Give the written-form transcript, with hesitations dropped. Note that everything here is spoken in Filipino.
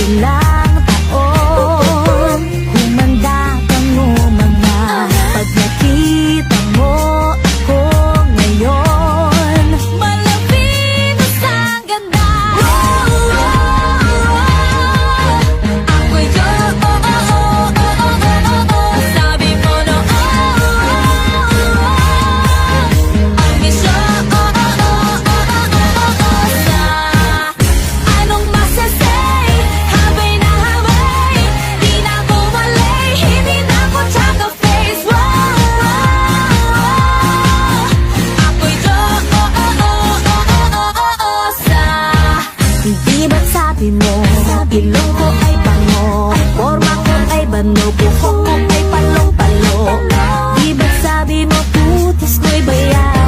ilang taon. Humanda kang umanga pag nakita mo ako ngayon. Malapinos ang ganda. Ako'y sabi mo noon. Ang isyo anong masasay? Habay na habay, di na ako malay, hindi na ako tsaka face. Ako'y Diyosa. Di ba't sabi mo, ilong ko ay pango, forma ko ay bano, buhok ko ay palong-palo. Di ba't sabi mo, putis ko'y bayan?